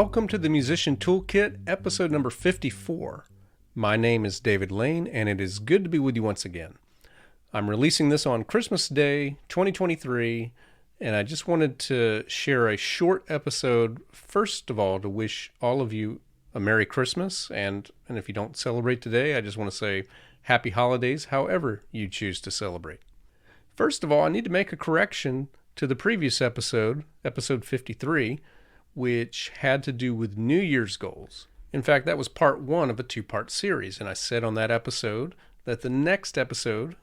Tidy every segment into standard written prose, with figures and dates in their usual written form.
Welcome to the Musician Toolkit, episode number 54. My name is David Lane, and it is good to be with you once again. I'm releasing this on Christmas Day, 2023, and I just wanted to share a short episode, first of all, to wish all of you a Merry Christmas, and if you don't celebrate today, I just want to say Happy Holidays, however you choose to celebrate. First of all, I need to make a correction to the previous episode, episode 53, which had to do with New Year's goals. In fact, that was part one of a two-part series, and I said on that episode that the next episode,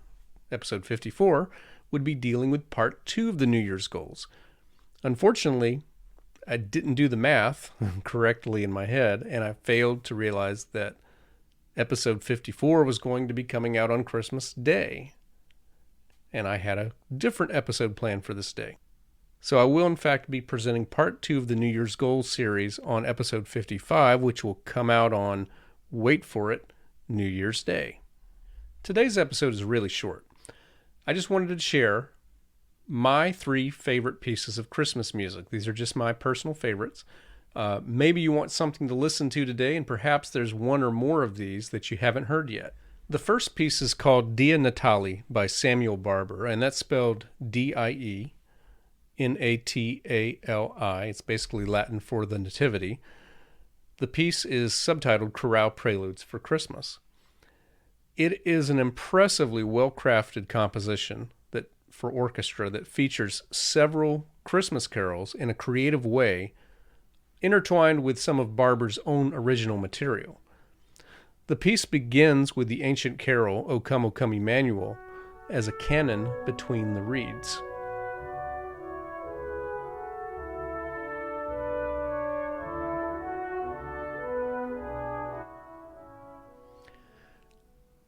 episode 54, would be dealing with part two of the New Year's goals. Unfortunately, I didn't do the math correctly in my head, and I failed to realize that episode 54 was going to be coming out on Christmas Day, and I had a different episode planned for this day. So I will, in fact, be presenting part two of the New Year's Goals series on episode 55, which will come out on, wait for it, New Year's Day. Today's episode is really short. I just wanted to share my three favorite pieces of Christmas music. These are just my personal favorites. Maybe you want something to listen to today, and perhaps there's one or more of these that you haven't heard yet. The first piece is called Dia Natali by Samuel Barber, and that's spelled D-I-E. Natali. It's basically Latin for the Nativity. The piece is subtitled Chorale Preludes for Christmas. It is an impressively well-crafted composition for orchestra that features several Christmas carols in a creative way, intertwined with some of Barber's own original material. The piece begins with the ancient carol, O Come, Emmanuel, as a canon between the reeds.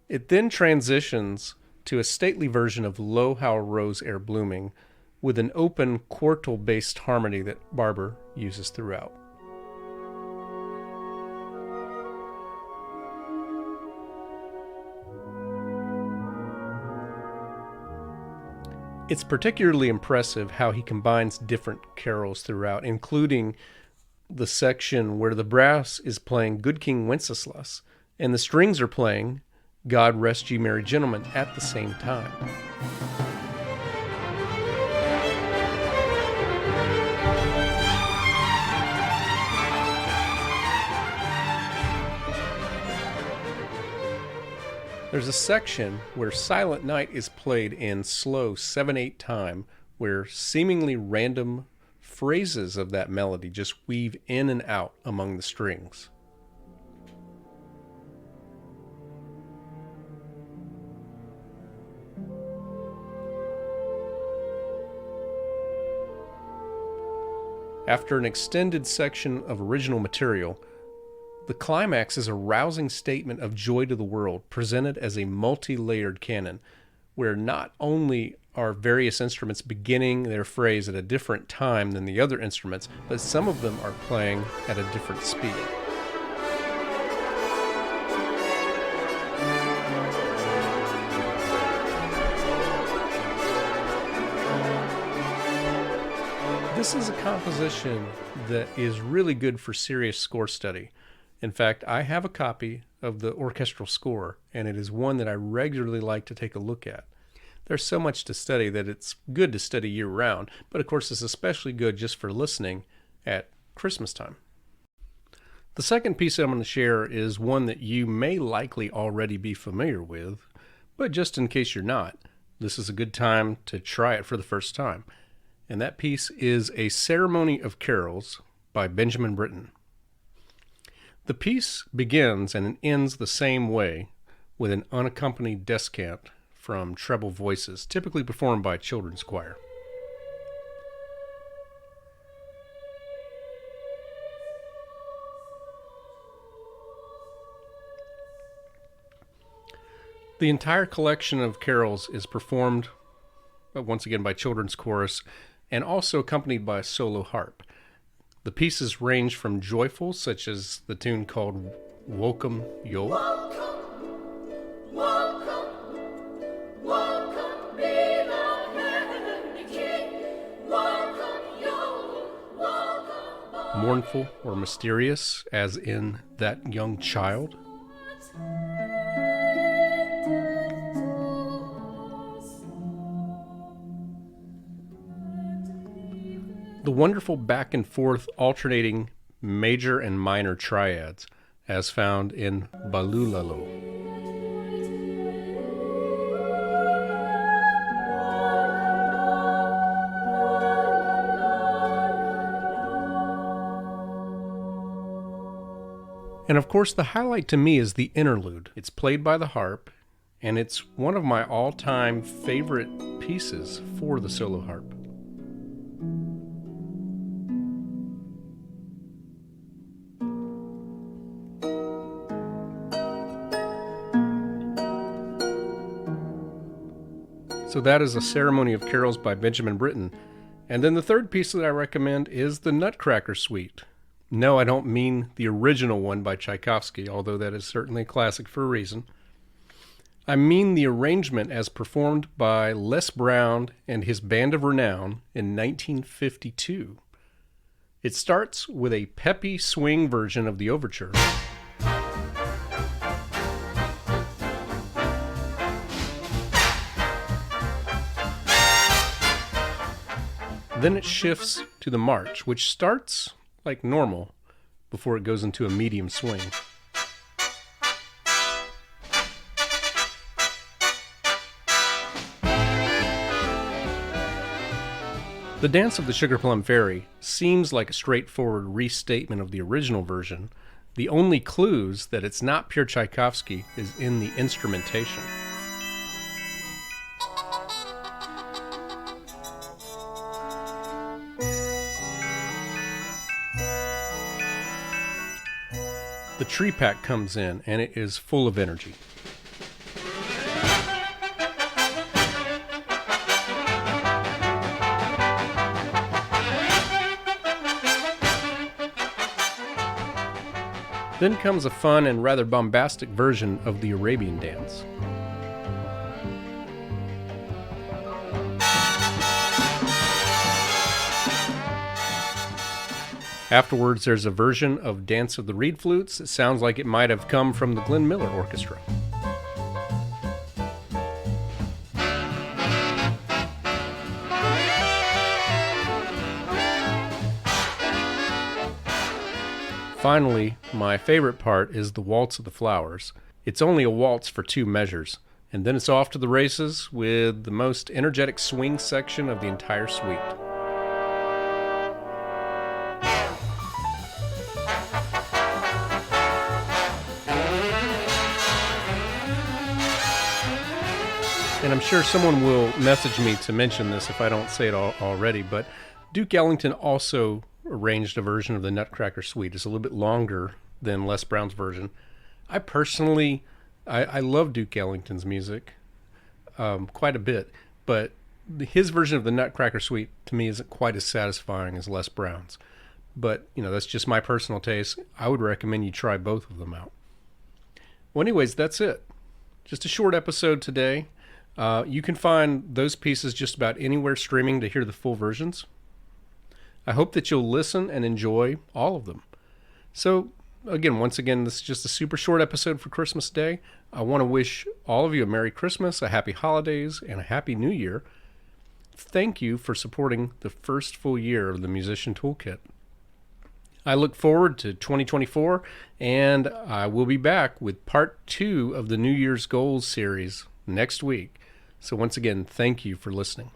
It then transitions to a stately version of Lo, How a Rose Ere Blooming, with an open quartal-based harmony that Barber uses throughout. It's particularly impressive how he combines different carols throughout, including the section where the brass is playing Good King Wenceslas, and the strings are playing God Rest Ye Merry Gentlemen at the same time. There's a section where Silent Night is played in slow 7/8 time, where seemingly random phrases of that melody just weave in and out among the strings. After an extended section of original material, the climax is a rousing statement of joy to the world, presented as a multi-layered canon, where not only are various instruments beginning their phrase at a different time than the other instruments, but some of them are playing at a different speed. This is a composition that is really good for serious score study. In fact, I have a copy of the orchestral score, and it is one that I regularly like to take a look at. There's so much to study that it's good to study year-round, but of course it's especially good just for listening at Christmas time. The second piece I'm going to share is one that you may likely already be familiar with, but just in case you're not, this is a good time to try it for the first time. And that piece is A Ceremony of Carols by Benjamin Britten. The piece begins and ends the same way, with an unaccompanied descant from treble voices, typically performed by a children's choir. The entire collection of carols is performed, once again, by children's chorus, and also accompanied by a solo harp. The pieces range from joyful, such as the tune called Welcome Yo, mournful or mysterious as in that young child. The wonderful back and forth alternating major and minor triads as found in Balulalo. And of course, the highlight to me is the interlude. It's played by the harp, and it's one of my all-time favorite pieces for the solo harp. So that is A Ceremony of Carols by Benjamin Britten. And then the third piece that I recommend is the Nutcracker Suite. No, I don't mean the original one by Tchaikovsky, although that is certainly a classic for a reason. I mean the arrangement as performed by Les Brown and his band of Renown in 1952. It starts with a peppy swing version of the overture. Then it shifts to the march, which starts like normal before it goes into a medium swing. The Dance of the Sugar Plum Fairy seems like a straightforward restatement of the original version. The only clues that it's not pure Tchaikovsky is in the instrumentation. The tree pack comes in, and it is full of energy. Then comes a fun and rather bombastic version of the Arabian Dance. Afterwards, there's a version of Dance of the Reed Flutes that sounds like it might have come from the Glenn Miller Orchestra. Finally, my favorite part is the Waltz of the Flowers. It's only a waltz for 2 measures, and then it's off to the races with the most energetic swing section of the entire suite. And I'm sure someone will message me to mention this if I don't say it already, but Duke Ellington also arranged a version of the Nutcracker Suite. It's a little bit longer than Les Brown's version. I personally, I love Duke Ellington's music quite a bit, but his version of the Nutcracker Suite to me isn't quite as satisfying as Les Brown's. But, that's just my personal taste. I would recommend you try both of them out. Well, anyways, that's it. Just a short episode today. You can find those pieces just about anywhere streaming to hear the full versions. I hope that you'll listen and enjoy all of them. So, once again, this is just a super short episode for Christmas Day. I want to wish all of you a Merry Christmas, a Happy Holidays, and a Happy New Year. Thank you for supporting the first full year of the Musician Toolkit. I look forward to 2024, and I will be back with part 2 of the New Year's Goals series next week. So once again, thank you for listening.